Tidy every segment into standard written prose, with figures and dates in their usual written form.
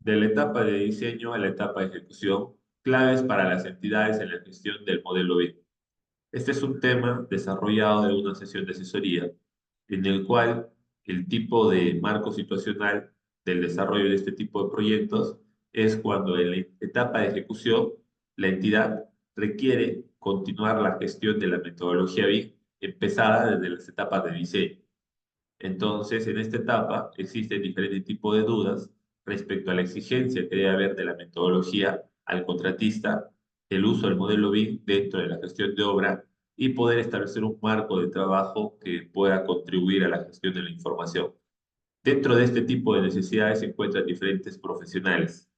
de la etapa de diseño a la etapa de ejecución, claves para las entidades en la gestión del modelo BIM. Este es un tema desarrollado en una sesión de asesoría, en el cual el tipo de marco situacional del desarrollo de este tipo de proyectos es cuando en la etapa de ejecución la entidad requiere continuar la gestión de la metodología BIM empezada desde las etapas de diseño. Entonces, en esta etapa existen diferentes tipos de dudas respecto a la exigencia que debe haber de la metodología al contratista, el uso del modelo BIM dentro de la gestión de obra y poder establecer un marco de trabajo que pueda contribuir a la gestión de la información. Dentro de este tipo de necesidades se encuentran diferentes profesionales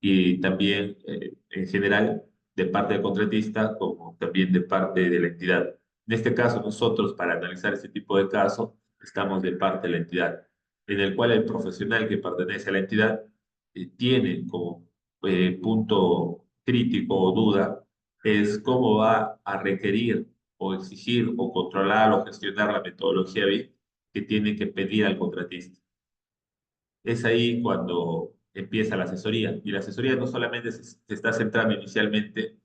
y también, en general, de parte del contratista como también de parte de la entidad. En este caso, nosotros, para analizar este tipo de casos, estamos de parte de la entidad, en el cual el profesional que pertenece a la entidad tiene como punto crítico o duda es cómo va a requerir o exigir o controlar o gestionar la metodología BIM que tiene que pedir al contratista. Es ahí cuando empieza la asesoría. Y la asesoría no solamente se está centrando inicialmente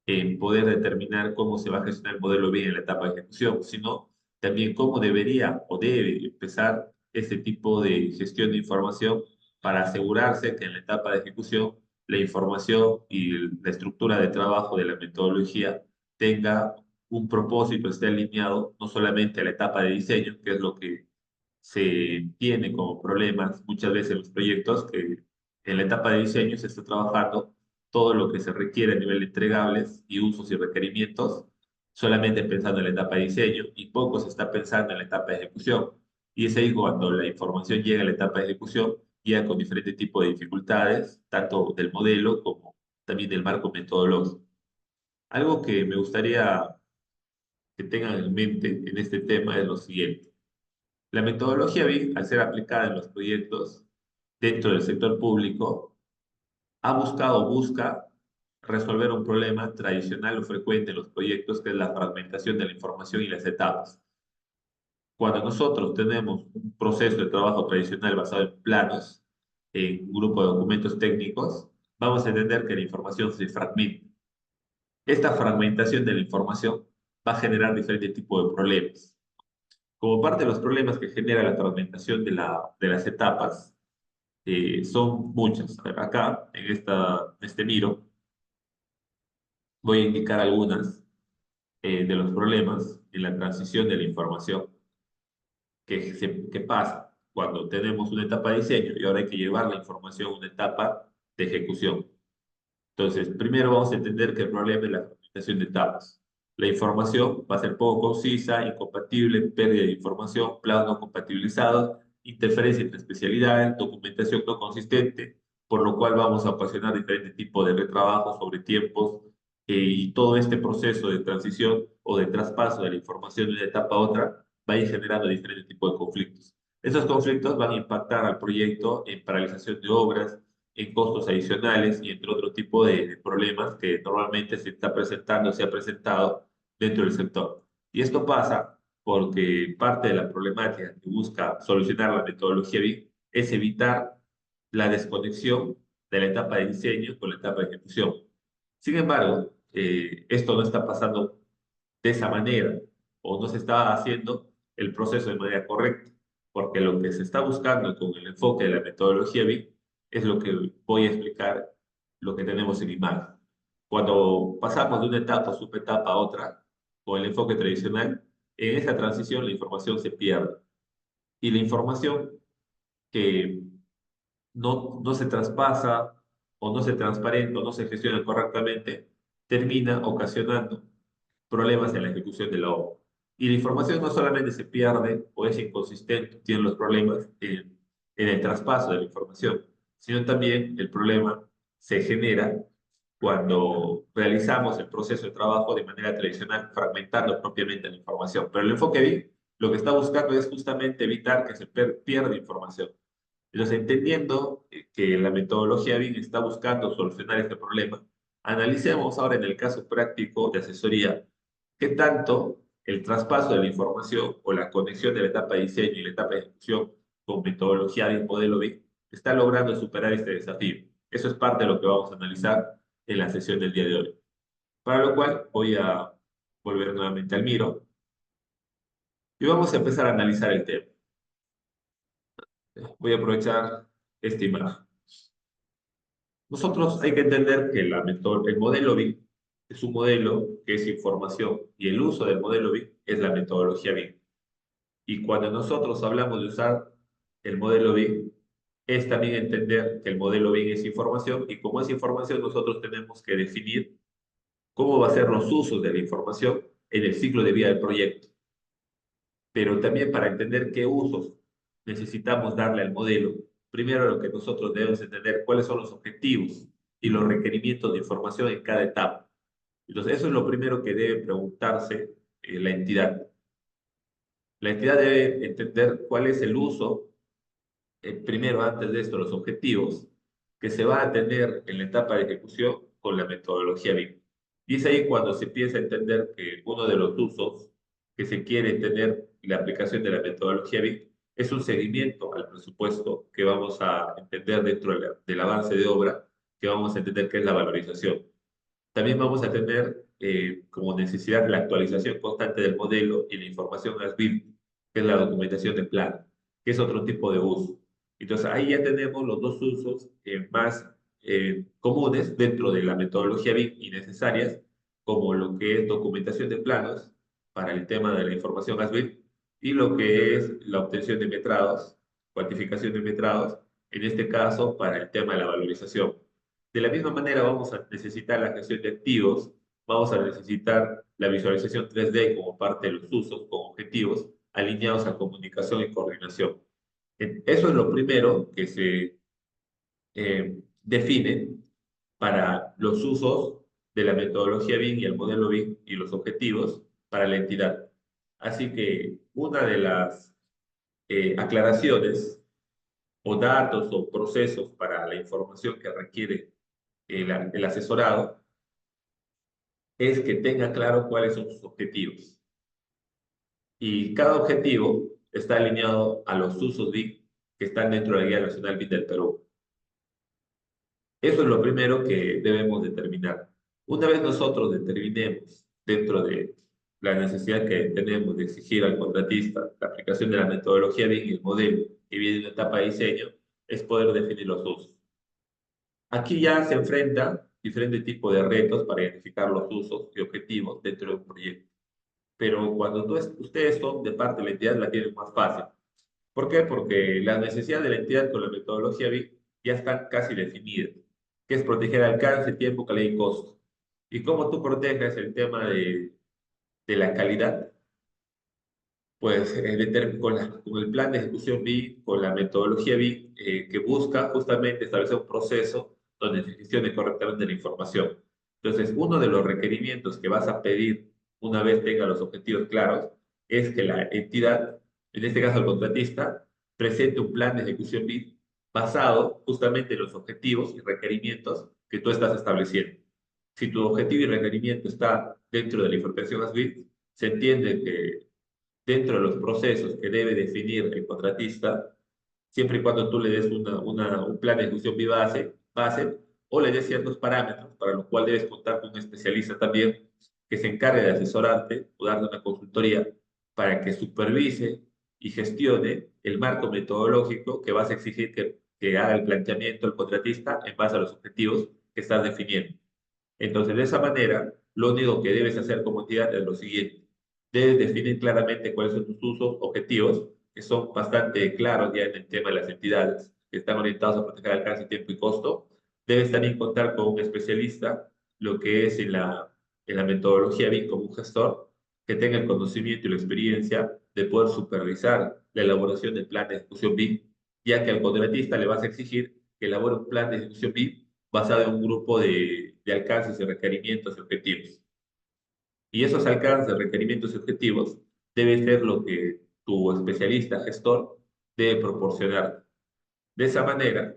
en poder determinar cómo se va a gestionar el modelo bien en la etapa de ejecución, sino también cómo debería o debe empezar este tipo de gestión de información para asegurarse que en la etapa de ejecución la información y la estructura de trabajo de la metodología tenga un propósito, esté alineado no solamente a la etapa de diseño, que es lo que se tiene como problemas muchas veces en los proyectos, que en la etapa de diseño se está trabajando todo lo que se requiere a nivel de entregables y usos y requerimientos, solamente pensando en la etapa de diseño y poco se está pensando en la etapa de ejecución. Y es ahí cuando la información llega a la etapa de ejecución, ya con diferentes tipos de dificultades, tanto del modelo como también del marco metodológico. Algo que me gustaría que tengan en mente en este tema es lo siguiente. La metodología BIM, al ser aplicada en los proyectos dentro del sector público, ha buscado o busca resolver un problema tradicional o frecuente en los proyectos, que es la fragmentación de la información y las etapas. Cuando nosotros tenemos un proceso de trabajo tradicional basado en planos, en un grupo de documentos técnicos, vamos a entender que la información se fragmenta. Esta fragmentación de la información va a generar diferentes tipos de problemas. Como parte de los problemas que genera la fragmentación de las etapas, son muchas. Acá, en este miro, voy a indicar algunas de los problemas en la transición de la información que pasa cuando tenemos una etapa de diseño y ahora hay que llevar la información a una etapa de ejecución. Entonces, primero vamos a entender que el problema es la fragmentación de etapas. La información va a ser poco concisa, incompatible, pérdida de información, planos no compatibilizados, interferencia entre especialidades, documentación no consistente, por lo cual vamos a ocasionar diferentes tipos de retrabajo sobre tiempos y todo este proceso de transición o de traspaso de la información de una etapa a otra va a ir generando diferentes tipos de conflictos. Esos conflictos van a impactar al proyecto en paralización de obras, en costos adicionales y entre otro tipo de problemas que normalmente se está presentando, se ha presentado dentro del sector. Y esto pasa porque parte de la problemática que busca solucionar la metodología BIM es evitar la desconexión de la etapa de diseño con la etapa de ejecución. Sin embargo, esto no está pasando de esa manera o no se está haciendo el proceso de manera correcta, porque lo que se está buscando con el enfoque de la metodología BIM es lo que voy a explicar, lo que tenemos en imagen. Cuando pasamos de una etapa o subetapa a otra, con el enfoque tradicional, en esa transición la información se pierde. Y la información que no se traspasa o no se transparenta o no se gestiona correctamente, termina ocasionando problemas en la ejecución de la obra. Y la información no solamente se pierde o es inconsistente, tiene los problemas en el traspaso de la información, sino también el problema se genera cuando realizamos el proceso de trabajo de manera tradicional, fragmentando propiamente la información. Pero el enfoque BIM lo que está buscando es justamente evitar que se pierda información. Entonces, entendiendo que la metodología BIM está buscando solucionar este problema, analicemos ahora en el caso práctico de asesoría qué tanto el traspaso de la información o la conexión de la etapa de diseño y la etapa de ejecución con metodología BIM, modelo BIM, está logrando superar este desafío. Eso es parte de lo que vamos a analizar en la sesión del día de hoy. Para lo cual voy a volver nuevamente al Miro y vamos a empezar a analizar el tema. Voy a aprovechar esta imagen. Nosotros hay que entender que el modelo BIM es un modelo que es información y el uso del modelo BIM es la metodología BIM. Y cuando nosotros hablamos de usar el modelo BIM, es también entender que el modelo BIM es información y como es información nosotros tenemos que definir cómo va a ser los usos de la información en el ciclo de vida del proyecto. Pero también para entender qué usos necesitamos darle al modelo, primero lo que nosotros debemos entender cuáles son los objetivos y los requerimientos de información en cada etapa. Entonces, eso es lo primero que debe preguntarse la entidad. La entidad debe entender cuál es el uso, primero antes de esto, los objetivos que se va a tener en la etapa de ejecución con la metodología BIM. Y es ahí cuando se empieza a entender que uno de los usos que se quiere tener en la aplicación de la metodología BIM es un seguimiento al presupuesto que vamos a entender dentro del avance de obra, que vamos a entender que es la valorización. También vamos a tener como necesidad la actualización constante del modelo y la información as-built, que es la documentación de plano, que es otro tipo de uso. Entonces ahí ya tenemos los dos usos más comunes dentro de la metodología BIM y necesarias, como lo que es documentación de planos para el tema de la información as-built y lo que es la obtención de metrados, cuantificación de metrados, en este caso para el tema de la valorización. De la misma manera vamos a necesitar la gestión de activos, vamos a necesitar la visualización 3D como parte de los usos con objetivos alineados a comunicación y coordinación. Eso es lo primero que se define para los usos de la metodología BIM y el modelo BIM y los objetivos para la entidad. Así que una de las aclaraciones o datos o procesos para la información que requiere el asesorado es que tenga claro cuáles son sus objetivos. Y cada objetivo está alineado a los usos BIM que están dentro de la Guía Nacional BIM del Perú. Eso es lo primero que debemos determinar. Una vez nosotros determinemos dentro de la necesidad que tenemos de exigir al contratista la aplicación de la metodología BIM y el modelo que viene en la etapa de diseño, es poder definir los usos. Aquí ya se enfrenta diferentes tipos de retos para identificar los usos y objetivos dentro de un proyecto. Pero cuando ustedes son de parte de la entidad, la tienen más fácil. ¿Por qué? Porque las necesidades de la entidad con la metodología BIM ya están casi definidas, que es proteger alcance, tiempo, calidad y costo. ¿Y cómo tú proteges el tema de la calidad? Pues con el plan de ejecución BIM, con la metodología BIM, que busca justamente establecer un proceso donde se gestione correctamente la información. Entonces, uno de los requerimientos que vas a pedir una vez tenga los objetivos claros es que la entidad, en este caso el contratista, presente un plan de ejecución BIM basado justamente en los objetivos y requerimientos que tú estás estableciendo. Si tu objetivo y requerimiento está dentro de la información as-built, se entiende que dentro de los procesos que debe definir el contratista, siempre y cuando tú le des un plan de ejecución base o le des ciertos parámetros, para lo cual debes contar con un especialista también que se encargue de asesorarte o darte una consultoría para que supervise y gestione el marco metodológico que vas a exigir que haga el planteamiento el contratista en base a los objetivos que estás definiendo. Entonces, de esa manera, lo único que debes hacer como entidad es lo siguiente. Debes definir claramente cuáles son tus usos, objetivos, que son bastante claros ya en el tema de las entidades, que están orientados a proteger alcance, tiempo y costo. Debes también contar con un especialista, lo que es en la metodología BIM como un gestor, que tenga el conocimiento y la experiencia de poder supervisar la elaboración del plan de ejecución BIM, ya que al contratista le vas a exigir que elabore un plan de ejecución BIM basado en un grupo de alcances y requerimientos y objetivos. Y esos alcances, requerimientos y objetivos debe ser lo que tu especialista, gestor, debe proporcionar. De esa manera,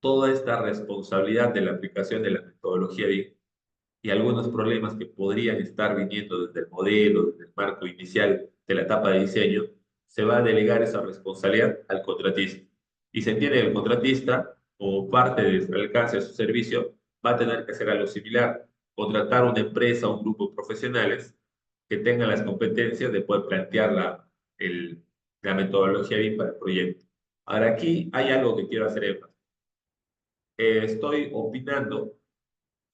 toda esta responsabilidad de la aplicación de la metodología BIM y algunos problemas que podrían estar viniendo desde el modelo, desde el marco inicial de la etapa de diseño, se va a delegar esa responsabilidad al contratista. Y se entiende que el contratista, como parte del alcance de su servicio, va a tener que hacer algo similar, contratar una empresa o un grupo de profesionales que tengan las competencias de poder plantear la metodología BIM para el proyecto. Ahora, aquí hay algo que quiero hacer énfasis. Estoy opinando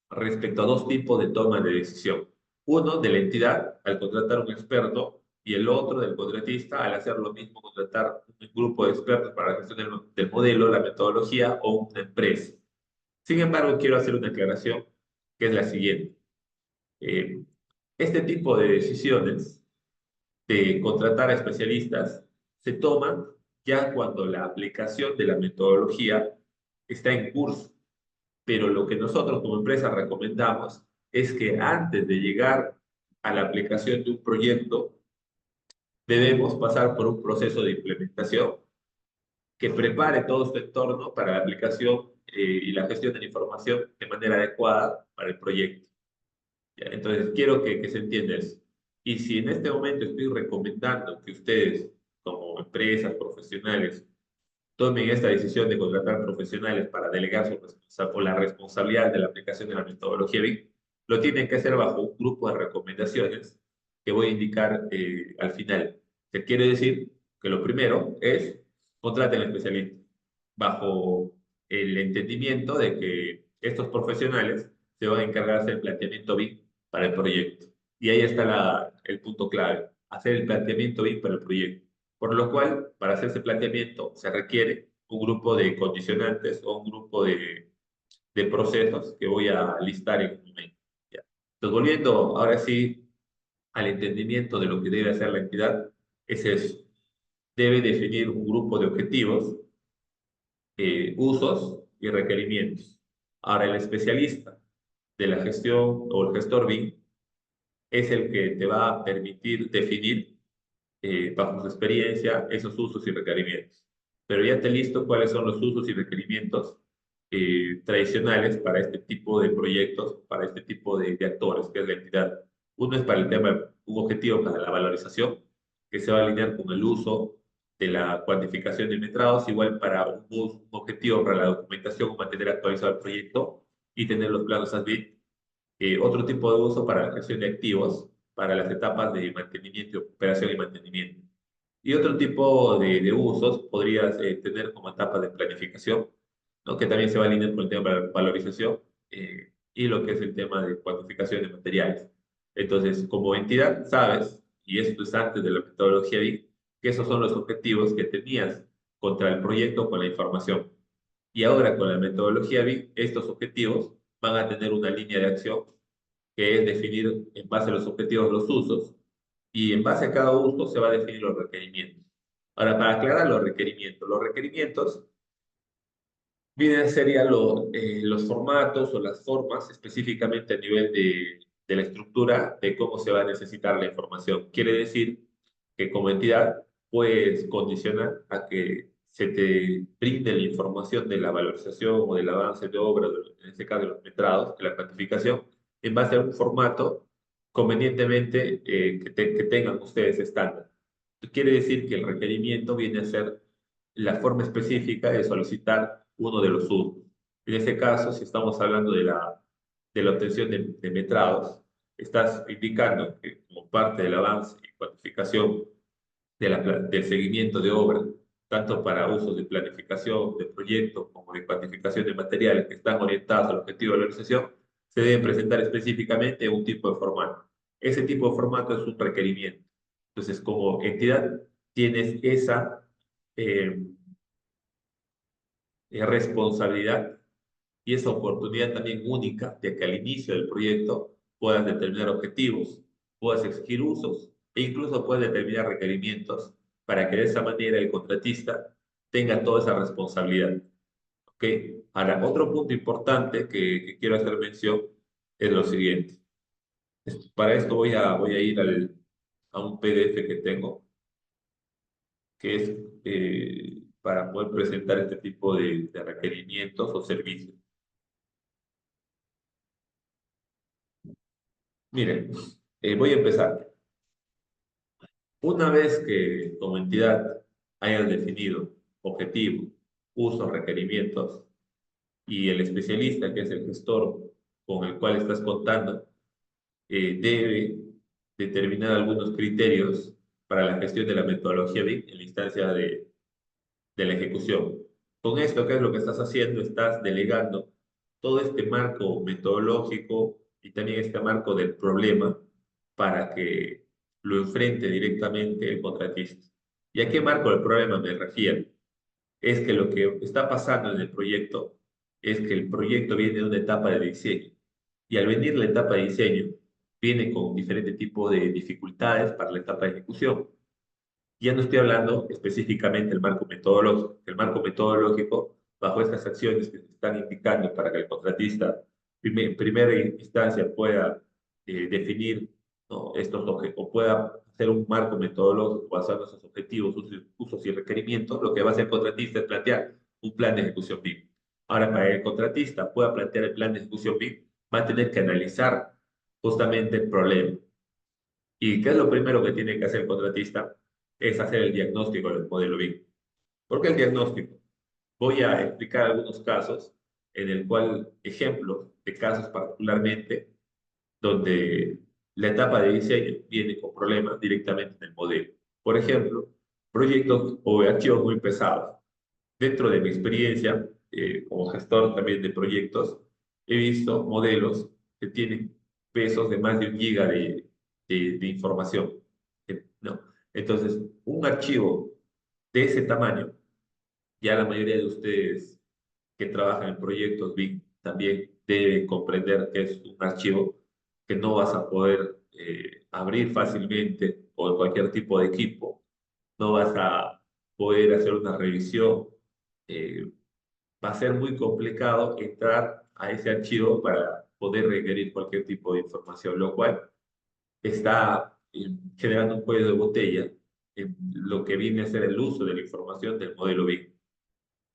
respecto a dos tipos de toma de decisión. Uno de la entidad al contratar un experto y el otro del contratista al hacer lo mismo, contratar un grupo de expertos para la gestión del modelo, la metodología o una empresa. Sin embargo, quiero hacer una aclaración que es la siguiente. Eh, este tipo de decisiones de contratar a especialistas se toman ya cuando la aplicación de la metodología está en curso. Pero lo que nosotros como empresa recomendamos es que antes de llegar a la aplicación de un proyecto, debemos pasar por un proceso de implementación que prepare todo este entorno para la aplicación y la gestión de la información de manera adecuada para el proyecto. ¿Ya? Entonces, quiero que se entienda eso. Y si en este momento estoy recomendando que ustedes, como empresas profesionales, tomen esta decisión de contratar profesionales para delegar o la responsabilidad de la aplicación de la metodología BIM, lo tienen que hacer bajo un grupo de recomendaciones que voy a indicar al final. Que quiere decir que lo primero es contraten especialistas bajo el entendimiento de que estos profesionales se van a encargar de hacer el planteamiento BIM para el proyecto. Y ahí está el punto clave, hacer el planteamiento BIM para el proyecto. Por lo cual, para hacer ese planteamiento se requiere un grupo de condicionantes o un grupo de procesos que voy a listar en un momento. ¿Ya? Entonces, volviendo ahora sí al entendimiento de lo que debe hacer la entidad, es eso. Debe definir un grupo de objetivos, usos y requerimientos. Ahora, el especialista de la gestión o el gestor BIM es el que te va a permitir definir bajo su experiencia, esos usos y requerimientos. Pero ya te listo cuáles son los usos y requerimientos tradicionales para este tipo de proyectos, para este tipo de actores, que es la entidad. Uno es para el tema, un objetivo para la valorización, que se va a alinear con el uso de la cuantificación de metrados, igual para un objetivo para la documentación, mantener actualizado el proyecto y tener los planos ASBIT. Otro tipo de uso para la gestión de activos, para las etapas de mantenimiento, operación y mantenimiento. Y otro tipo de usos podrías tener como etapa de planificación, ¿no? Que también se va a alinear con el tema de valorización y lo que es el tema de cuantificación de materiales. Entonces, como entidad, sabes, y esto es antes de la metodología BIM, que esos son los objetivos que tenías contra el proyecto con la información. Y ahora con la metodología BIM, estos objetivos van a tener una línea de acción que es definir en base a los objetivos los usos y en base a cada uso se va a definir los requerimientos. Ahora, para aclarar los requerimientos vienen a ser ya los formatos o las formas específicamente a nivel de la estructura de cómo se va a necesitar la información. Quiere decir que como entidad puedes condicionar a que se te brinde la información de la valorización o del avance de obra, en este caso de los metrados, de la cuantificación, en base a un formato convenientemente que tengan ustedes estándar. Quiere decir que el requerimiento viene a ser la forma específica de solicitar uno de los usos. En este caso, si estamos hablando de la obtención de metrados, estás indicando que como parte del avance y cuantificación del seguimiento de obra, tanto para usos de planificación de proyectos como de cuantificación de materiales que están orientados al objetivo de valorización, se deben presentar específicamente un tipo de formato. Ese tipo de formato es un requerimiento. Entonces, como entidad, tienes esa eh, responsabilidad y esa oportunidad también única de que al inicio del proyecto puedas determinar objetivos, puedas exigir usos e incluso puedas determinar requerimientos para que de esa manera el contratista tenga toda esa responsabilidad. ¿Ok? Ahora, otro punto importante que quiero hacer mención es lo siguiente. Para esto voy a ir a un PDF que tengo, que es para poder presentar este tipo de requerimientos o servicios. Miren, voy a empezar. Una vez que como entidad hayan definido objetivos, usos, requerimientos, y el especialista, que es el gestor con el cual estás contando, debe determinar algunos criterios para la gestión de la metodología BIM en la instancia de la ejecución. Con esto, ¿qué es lo que estás haciendo? Estás delegando todo este marco metodológico y también este marco del problema para que lo enfrente directamente el contratista. ¿Y a qué marco del problema me refiero? Es que lo que está pasando en el proyecto es que el proyecto viene de una etapa de diseño y al venir la etapa de diseño viene con diferentes tipos de dificultades para la etapa de ejecución. Ya no estoy hablando específicamente del marco metodológico. El marco metodológico, bajo estas acciones que se están indicando para que el contratista en primera instancia pueda definir, ¿no?, estos objetivos, o pueda hacer un marco metodológico basado en esos objetivos, usos y requerimientos, lo que va a hacer el contratista es plantear un plan de ejecución BIM. Ahora, para que el contratista pueda plantear el plan de ejecución BIM, va a tener que analizar justamente el problema. ¿Y qué es lo primero que tiene que hacer el contratista? Es hacer el diagnóstico del modelo BIM. ¿Por qué el diagnóstico? Voy a explicar algunos casos en el cual, ejemplos de casos particularmente, donde la etapa de diseño viene con problemas directamente en el modelo. Por ejemplo, proyectos o archivos muy pesados. Dentro de mi experiencia como gestor también de proyectos, he visto modelos que tienen pesos de más de 1 giga de información. ¿No? Entonces, un archivo de ese tamaño, ya la mayoría de ustedes que trabajan en proyectos BIM también deben comprender que es un archivo que no vas a poder abrir fácilmente o en cualquier tipo de equipo. No vas a poder hacer una revisión. eh, Va a ser muy complicado entrar a ese archivo para poder requerir cualquier tipo de información, lo cual está generando un cuello de botella en lo que viene a ser el uso de la información del modelo BIM.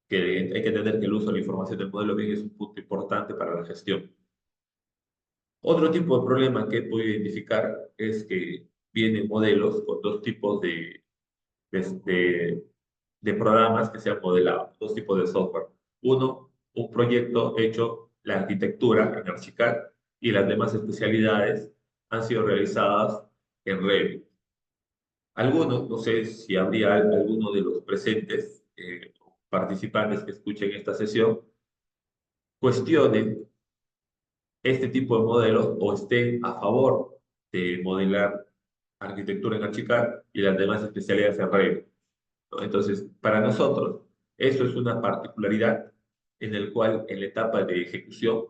Que hay que entender que el uso de la información del modelo BIM es un punto importante para la gestión. Otro tipo de problema que he podido identificar es que vienen modelos con dos tipos de, de programas que se han modelado, dos tipos de software. Uno, un proyecto hecho la arquitectura en Archicad y las demás especialidades han sido realizadas en Revit. Algunos, no sé si habría alguno de los presentes, participantes que escuchen esta sesión, cuestionen este tipo de modelos o estén a favor de modelar arquitectura en Archicad y las demás especialidades en Revit, ¿no? Entonces, para nosotros, eso es una particularidad en el cual en la etapa de ejecución,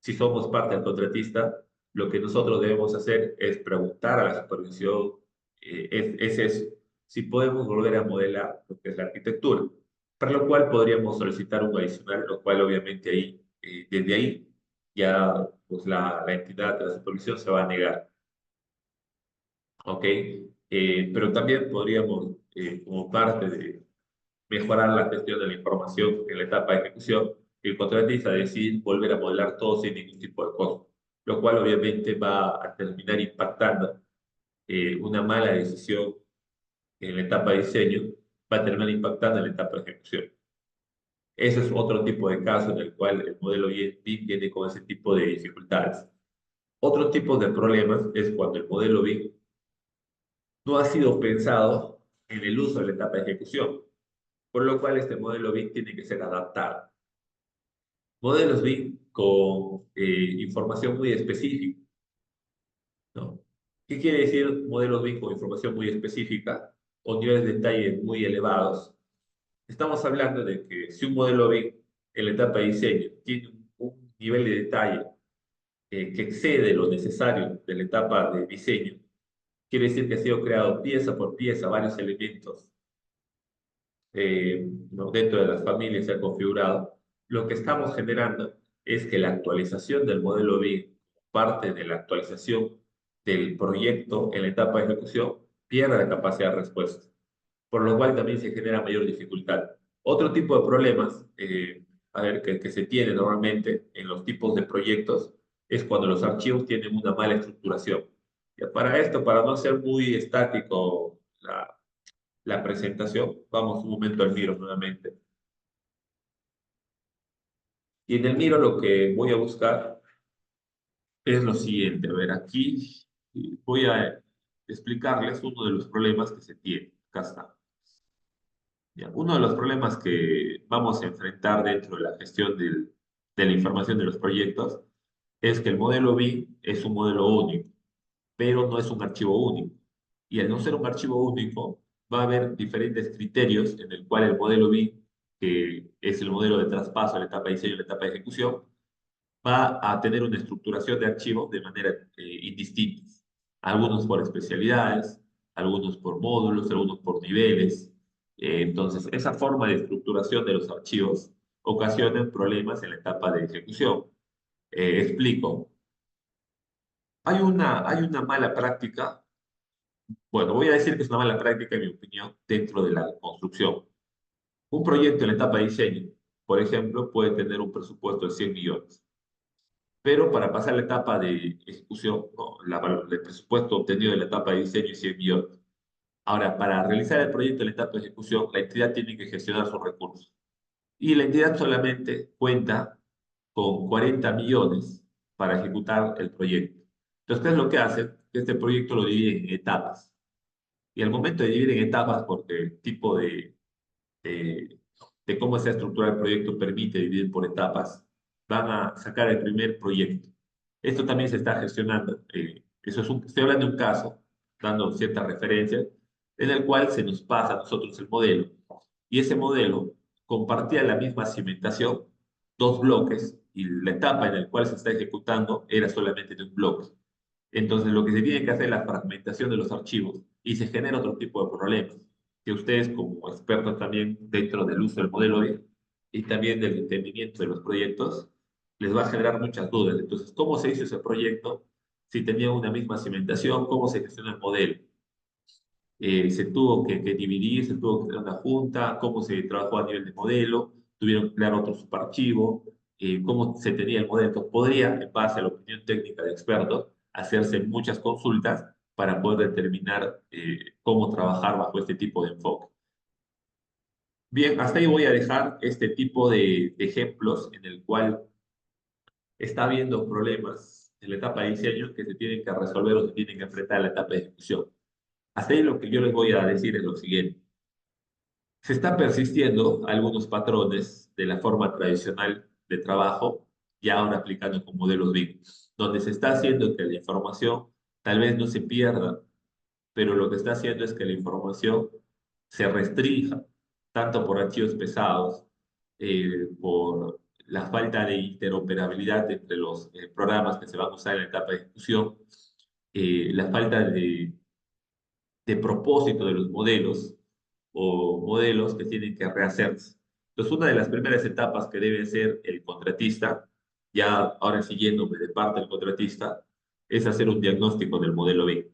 si somos parte del contratista, lo que nosotros debemos hacer es preguntar a la supervisión, es eso, si podemos volver a modelar lo que es la arquitectura, para lo cual podríamos solicitar un adicional, lo cual obviamente ahí, desde ahí, ya pues la entidad de la supervisión se va a negar, ¿ok? Pero también podríamos, como parte de mejorar la gestión de la información en la etapa de ejecución, el contratista decide volver a modelar todo sin ningún tipo de costo, lo cual obviamente va a terminar impactando una mala decisión en la etapa de diseño, va a terminar impactando en la etapa de ejecución. Ese es otro tipo de caso en el cual el modelo BIM viene con ese tipo de dificultades. Otro tipo de problemas es cuando el modelo BIM no ha sido pensado en el uso de la etapa de ejecución, por lo cual este modelo BIM tiene que ser adaptado. Modelos BIM con información muy específica, ¿no? ¿Qué quiere decir modelos BIM con información muy específica o niveles de detalle muy elevados? Estamos hablando de que si un modelo BIM en la etapa de diseño tiene un nivel de detalle que excede lo necesario de la etapa de diseño, quiere decir que ha sido creado pieza por pieza varios elementos, ¿no?, dentro de las familias se ha configurado. Lo que estamos generando es que la actualización del modelo BIM, parte de la actualización del proyecto en la etapa de ejecución, pierda la capacidad de respuesta, por lo cual también se genera mayor dificultad. Otro tipo de problemas, a ver, que se tiene normalmente en los tipos de proyectos, es cuando los archivos tienen una mala estructuración. Ya para esto, para no ser muy estático la presentación, vamos un momento al Miro nuevamente. Y en el Miro lo que voy a buscar es lo siguiente. A ver, aquí voy a explicarles uno de los problemas que se tiene. Acá está. Ya, uno de los problemas que vamos a enfrentar dentro de la gestión de la información de los proyectos es que el modelo BIM es un modelo único, pero no es un archivo único. Y al no ser un archivo único, va a haber diferentes criterios en el cual el modelo BIM, que es el modelo de traspaso a la etapa de diseño y la etapa de ejecución, va a tener una estructuración de archivos de manera indistintas. Algunos por especialidades, algunos por módulos, algunos por niveles. Entonces, esa forma de estructuración de los archivos ocasiona problemas en la etapa de ejecución. Explico. Hay una mala práctica, bueno, voy a decir que es una mala práctica, en mi opinión, dentro de la construcción. Un proyecto en la etapa de diseño, por ejemplo, puede tener un presupuesto de 100 millones. Pero para pasar la etapa de ejecución, ¿no? El presupuesto obtenido en la etapa de diseño es 100 millones. Ahora, para realizar el proyecto en la etapa de ejecución, la entidad tiene que gestionar sus recursos. Y la entidad solamente cuenta con 40 millones para ejecutar el proyecto. Entonces, ¿qué es lo que hacen? Este proyecto lo divide en etapas. Y al momento de dividir en etapas, porque el tipo de, de cómo se estructura el proyecto permite dividir por etapas, van a sacar el primer proyecto. Esto también se está gestionando. Estoy hablando de un caso, dando ciertas referencias, en el cual se nos pasa a nosotros el modelo. Y ese modelo compartía la misma cimentación, dos bloques, y la etapa en la cual se está ejecutando era solamente de un bloque. Entonces, lo que se tiene que hacer es la fragmentación de los archivos y se genera otro tipo de problemas que ustedes como expertos también dentro del uso del modelo BIM y también del entendimiento de los proyectos, les va a generar muchas dudas. Entonces, ¿cómo se hizo ese proyecto? Si tenía una misma cimentación, ¿cómo se gestiona el modelo? Se tuvo que dividir, se tuvo que tener una junta, cómo se trabajó a nivel de modelo, tuvieron que crear otro subarchivo, cómo se tenía el modelo. Entonces, podría, en base a la opinión técnica de expertos, hacerse muchas consultas para poder determinar cómo trabajar bajo este tipo de enfoque. Bien, hasta ahí voy a dejar este tipo de ejemplos en el cual está habiendo problemas en la etapa de diseño que se tienen que resolver o se tienen que enfrentar en la etapa de ejecución. Hasta ahí lo que yo les voy a decir es lo siguiente. Se está persistiendo algunos patrones de la forma tradicional de trabajo, ya ahora aplicando con modelos BIM, donde se está haciendo que la información tal vez no se pierda, pero lo que está haciendo es que la información se restrinja, tanto por archivos pesados, por la falta de interoperabilidad entre los programas que se van a usar en la etapa de ejecución, la falta de propósito de los modelos o modelos que tienen que rehacerse. Entonces, una de las primeras etapas que debe hacer el contratista, ya ahora siguiéndome de parte del contratista, es hacer un diagnóstico del modelo B.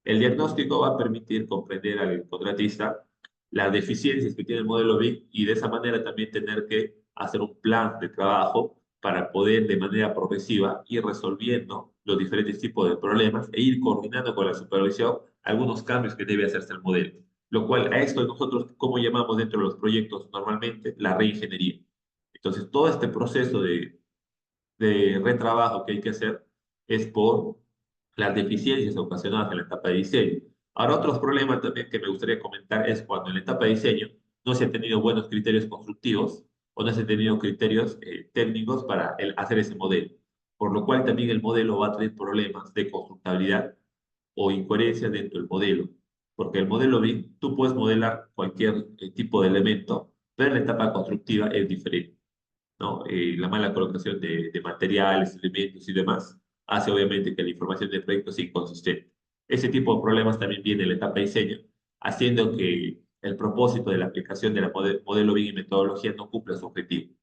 El diagnóstico va a permitir comprender al contratista las deficiencias que tiene el modelo BIM y de esa manera también tener que hacer un plan de trabajo para poder de manera progresiva ir resolviendo los diferentes tipos de problemas e ir coordinando con la supervisión algunos cambios que debe hacerse al modelo. Lo cual a esto nosotros, como llamamos dentro de los proyectos normalmente, la reingeniería. Entonces, todo este proceso de retrabajo que hay que hacer es por las deficiencias ocasionadas en la etapa de diseño. Ahora, otros problemas también que me gustaría comentar es cuando en la etapa de diseño no se han tenido buenos criterios constructivos o no se han tenido criterios técnicos para hacer ese modelo, por lo cual también el modelo va a tener problemas de constructabilidad o incoherencia dentro del modelo, porque el modelo BIM, tú puedes modelar cualquier tipo de elemento, pero en la etapa constructiva es diferente, ¿no? La mala colocación de materiales, elementos y demás hace obviamente que la información del proyecto sea inconsistente. Ese tipo de problemas también viene en la etapa de diseño, haciendo que el propósito de la aplicación de la modelo BIM y metodología no cumpla su objetivo.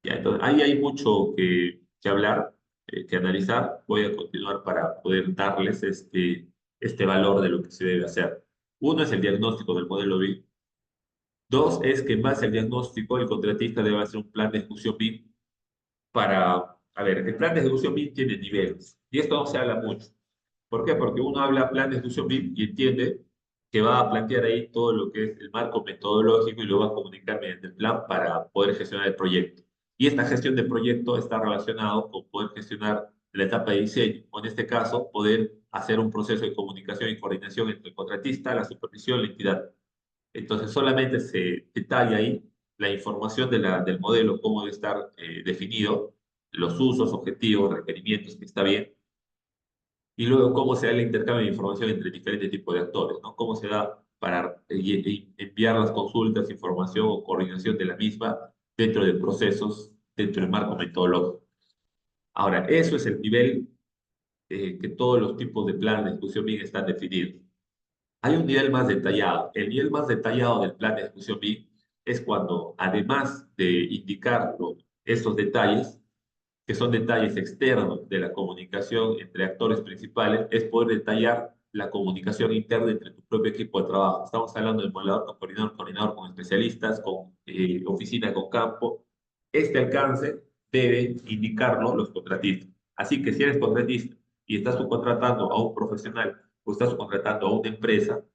¿Ya? Entonces, ahí hay mucho que hablar, que analizar. Voy a continuar para poder darles este valor de lo que se debe hacer. Uno es el diagnóstico del modelo BIM. Dos es que en base al diagnóstico el contratista debe hacer un plan de ejecución BIM para, a ver, el plan de ejecución BIM tiene niveles y esto no se habla mucho. ¿Por qué? Porque uno habla plan de ejecución BIM y entiende que va a plantear ahí todo lo que es el marco metodológico y lo va a comunicar mediante el plan para poder gestionar el proyecto. Y esta gestión de proyecto está relacionado con poder gestionar la etapa de diseño, o en este caso, poder hacer un proceso de comunicación y coordinación entre el contratista, la supervisión, la entidad. Entonces, solamente se detalla ahí la información del modelo, cómo debe estar definido, los usos, objetivos, requerimientos, que está bien, y luego cómo se da el intercambio de información entre diferentes tipos de actores, ¿no? Cómo se da para enviar las consultas, información o coordinación de la misma dentro de procesos, dentro del marco metodológico. Ahora, eso es el nivel que todos los tipos de planes de ejecución BIM están definidos. Hay un nivel más detallado. El nivel más detallado del plan de ejecución BIM es cuando, además de indicar estos detalles, que son detalles externos de la comunicación entre actores principales, es poder detallar la comunicación interna entre tu propio equipo de trabajo. Estamos hablando del modelador con coordinador, coordinador con especialistas, con oficina con campo. Este alcance debe indicarlo los contratistas. Así que si eres contratista y estás subcontratando a un profesional o estás subcontratando a una empresa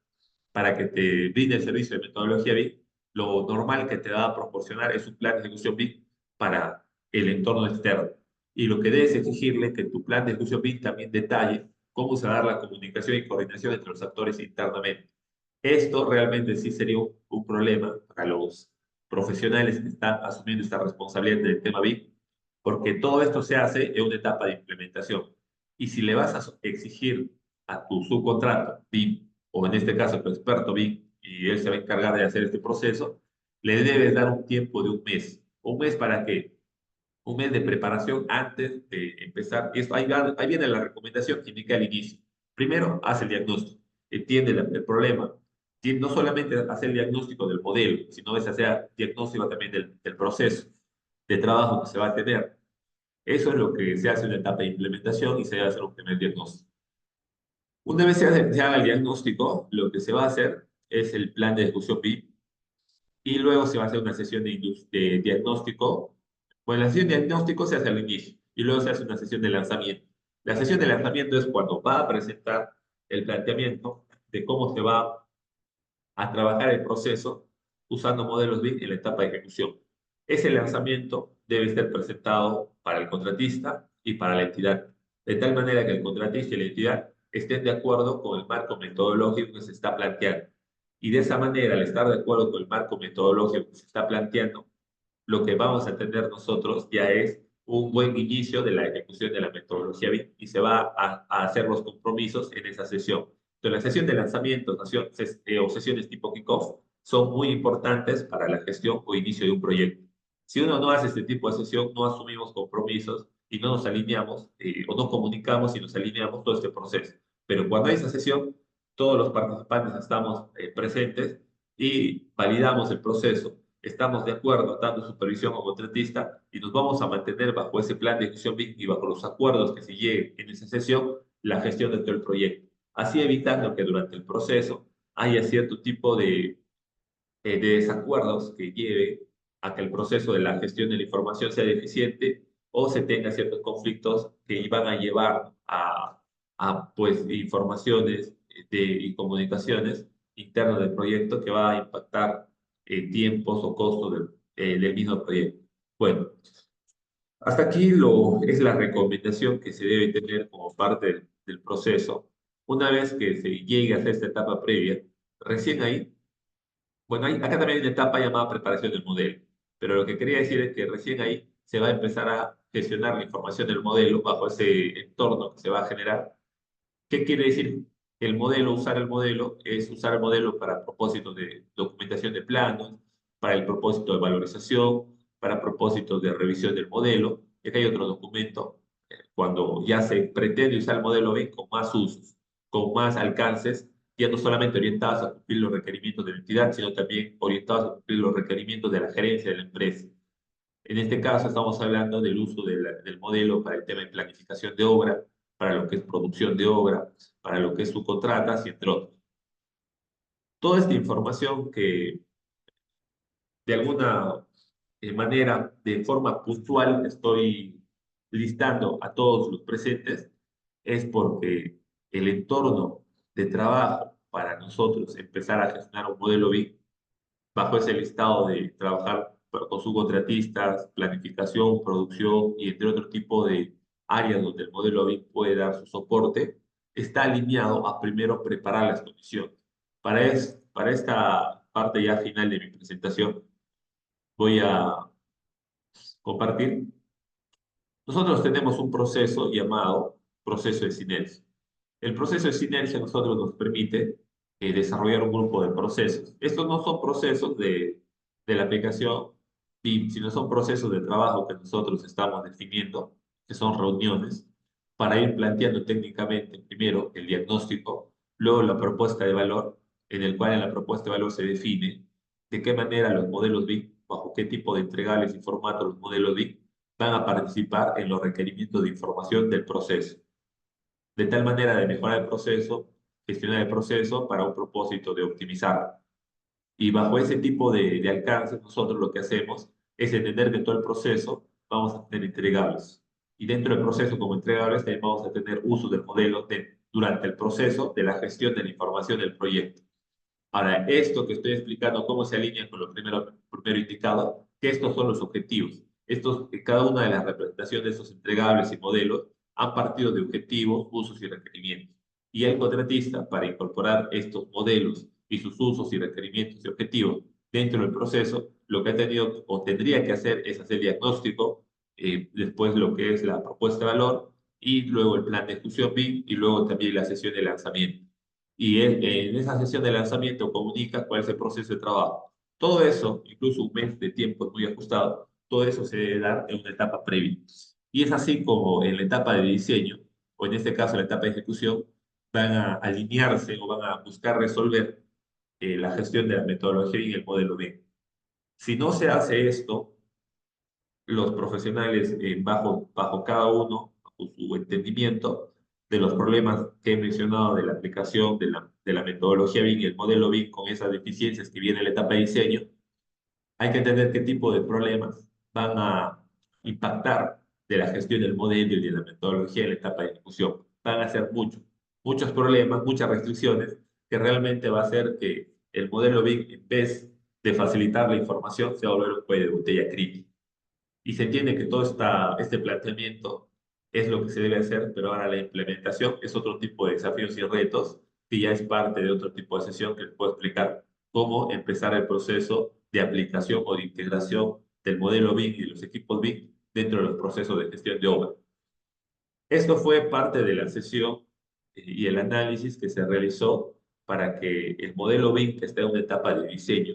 para que te brinde el servicio de metodología BIM, lo normal que te va a proporcionar es un plan de ejecución BIM para el entorno externo. Y lo que debes exigirle es que tu plan de ejecución BIM también detalle cómo se va a dar la comunicación y coordinación entre los actores internamente. Esto realmente sí sería un problema para los profesionales que están asumiendo esta responsabilidad del tema BIM, porque todo esto se hace en una etapa de implementación. Y si le vas a exigir a tu subcontrato BIM, o en este caso tu experto BIM, y él se va a encargar de hacer este proceso, le debes dar un tiempo de un mes. ¿Un mes para qué? Un mes de preparación antes de empezar. Y esto, ahí viene la recomendación que indica al inicio. Primero, haz el diagnóstico, entiende el problema. No solamente hacer el diagnóstico del modelo, sino es hacer diagnóstico también del proceso de trabajo que se va a tener. Eso es lo que se hace en la etapa de implementación y se debe hacer un primer diagnóstico. Una vez se haga el diagnóstico, lo que se va a hacer es el plan de ejecución BIM y luego se va a hacer una sesión de diagnóstico. Bueno, la sesión de diagnóstico se hace al inicio y luego se hace una sesión de lanzamiento. La sesión de lanzamiento es cuando va a presentar el planteamiento de cómo se va a trabajar el proceso usando modelos BIM en la etapa de ejecución. Ese lanzamiento debe estar presentado para el contratista y para la entidad, de tal manera que el contratista y la entidad estén de acuerdo con el marco metodológico que se está planteando. Y de esa manera, al estar de acuerdo con el marco metodológico que se está planteando, lo que vamos a tener nosotros ya es un buen inicio de la ejecución de la metodología BIM y se va a hacer los compromisos en esa sesión. Entonces, la sesión de lanzamiento o sesiones tipo kickoff son muy importantes para la gestión o inicio de un proyecto. Si uno no hace este tipo de sesión, no asumimos compromisos y no nos alineamos o no comunicamos y nos alineamos todo este proceso. Pero cuando hay esa sesión, todos los participantes estamos presentes y validamos el proceso, estamos de acuerdo dando supervisión como contratista y nos vamos a mantener bajo ese plan de ejecución BIM y bajo los acuerdos que se lleguen en esa sesión la gestión de todo el proyecto. Así evitando que durante el proceso haya cierto tipo de desacuerdos que lleve a que el proceso de la gestión de la información sea deficiente o se tenga ciertos conflictos que van a llevar a pues, informaciones y comunicaciones internas del proyecto que va a impactar tiempos o costos del mismo proyecto. Bueno, hasta aquí es la recomendación que se debe tener como parte del proceso. Una vez que se llegue a hacer esta etapa previa, recién ahí bueno, acá también hay una etapa llamada preparación del modelo, pero lo que quería decir es que recién ahí se va a empezar a gestionar la información del modelo bajo ese entorno que se va a generar. ¿Qué quiere decir el modelo? Usar el modelo es usar el modelo para propósitos de documentación de planos, para el propósito de valorización, para propósitos de revisión del modelo. Y acá hay otro documento, cuando ya se pretende usar el modelo B con más usos, con más alcances, ya no solamente orientados a cumplir los requerimientos de la entidad, sino también orientados a cumplir los requerimientos de la gerencia de la empresa. En este caso estamos hablando del uso del modelo para el tema de planificación de obra, para lo que es producción de obra, para lo que es subcontratas y entre otros. Toda esta información que de alguna manera, de forma puntual, estoy listando a todos los presentes, es porque el entorno de trabajo para nosotros empezar a gestionar un modelo BIM bajo ese listado de trabajar con subcontratistas, planificación, producción y entre otro tipo de áreas donde el modelo BIM puede dar su soporte, está alineado a primero preparar las condiciones. Para esta parte ya final de mi presentación, voy a compartir. Nosotros tenemos un proceso llamado proceso de sinergia. El proceso de sinergia a nosotros nos permite desarrollar un grupo de procesos. Estos no son procesos de la aplicación BIM, sino son procesos de trabajo que nosotros estamos definiendo, que son reuniones, para ir planteando técnicamente primero el diagnóstico, luego la propuesta de valor, en el cual en la propuesta de valor se define de qué manera los modelos BIM, bajo qué tipo de entregables y formatos los modelos BIM van a participar en los requerimientos de información del proceso, de tal manera de mejorar el proceso, gestionar el proceso para un propósito de optimizar. Y bajo ese tipo de alcance, nosotros lo que hacemos es entender que todo el proceso vamos a tener entregables. Y dentro del proceso como entregables también vamos a tener uso del modelo durante el proceso de la gestión de la información del proyecto. Ahora, esto que estoy explicando, cómo se alinea con lo primero indicado, que estos son los objetivos. Cada una de las representaciones de estos entregables y modelos han partido de objetivos, usos y requerimientos. Y el contratista, para incorporar estos modelos y sus usos y requerimientos y objetivos dentro del proceso, lo que ha tenido o tendría que hacer es hacer diagnóstico, después lo que es la propuesta de valor y luego el plan de ejecución BIM y luego también la sesión de lanzamiento. Y él, en esa sesión de lanzamiento comunica cuál es el proceso de trabajo. Todo eso, incluso un mes de tiempo es muy ajustado, todo eso se debe dar en una etapa previa. Y es así como en la etapa de diseño, o en este caso la etapa de ejecución, van a alinearse o van a buscar resolver la gestión de la metodología y el modelo B. Si no se hace esto, los profesionales bajo cada uno, bajo su entendimiento de los problemas que he mencionado de la aplicación de la metodología BIM y el modelo BIM con esas deficiencias que viene en la etapa de diseño, hay que entender qué tipo de problemas van a impactar de la gestión del modelo y de la metodología en la etapa de ejecución. Van a ser muchos problemas, muchas restricciones, que realmente va a hacer que el modelo BIM, en vez de facilitar la información, se va a volver un cuello de botella crítico. Y se entiende que todo este planteamiento es lo que se debe hacer, pero ahora la implementación es otro tipo de desafíos y retos, que ya es parte de otro tipo de sesión que les puedo explicar cómo empezar el proceso de aplicación o de integración del modelo BIM y de los equipos BIM dentro de los procesos de gestión de obra. Esto fue parte de la sesión y el análisis que se realizó para que el modelo BIM, que está en una etapa de diseño,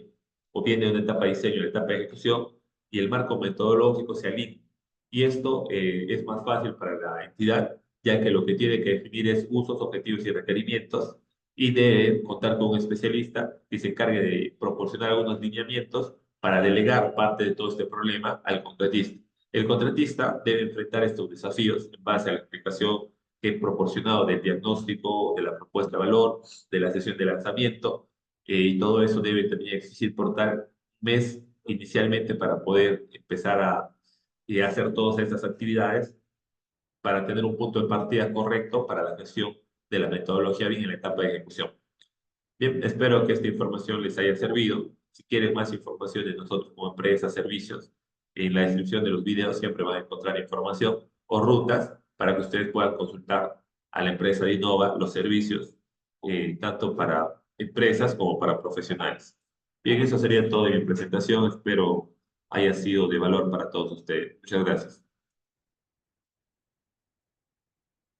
o bien en una etapa de diseño, en la etapa de ejecución, y el marco metodológico se alineen. Y esto es más fácil para la entidad, ya que lo que tiene que definir es usos, objetivos y requerimientos, y de contar con un especialista que se encargue de proporcionar algunos lineamientos para delegar parte de todo este problema al contratista. El contratista debe enfrentar estos desafíos en base a la explicación que he proporcionado del diagnóstico, de la propuesta de valor, de la sesión de lanzamiento, y todo eso debe también existir por tal mes inicialmente para poder empezar a hacer todas estas actividades para tener un punto de partida correcto para la gestión de la metodología BIM en la etapa de ejecución. Bien, espero que esta información les haya servido. Si quieren más información de nosotros como empresa, servicios, en la descripción de los videos siempre van a encontrar información o rutas para que ustedes puedan consultar a la empresa de Innova los servicios, tanto para empresas como para profesionales. Bien, eso sería todo en mi presentación. Espero haya sido de valor para todos ustedes. Muchas gracias.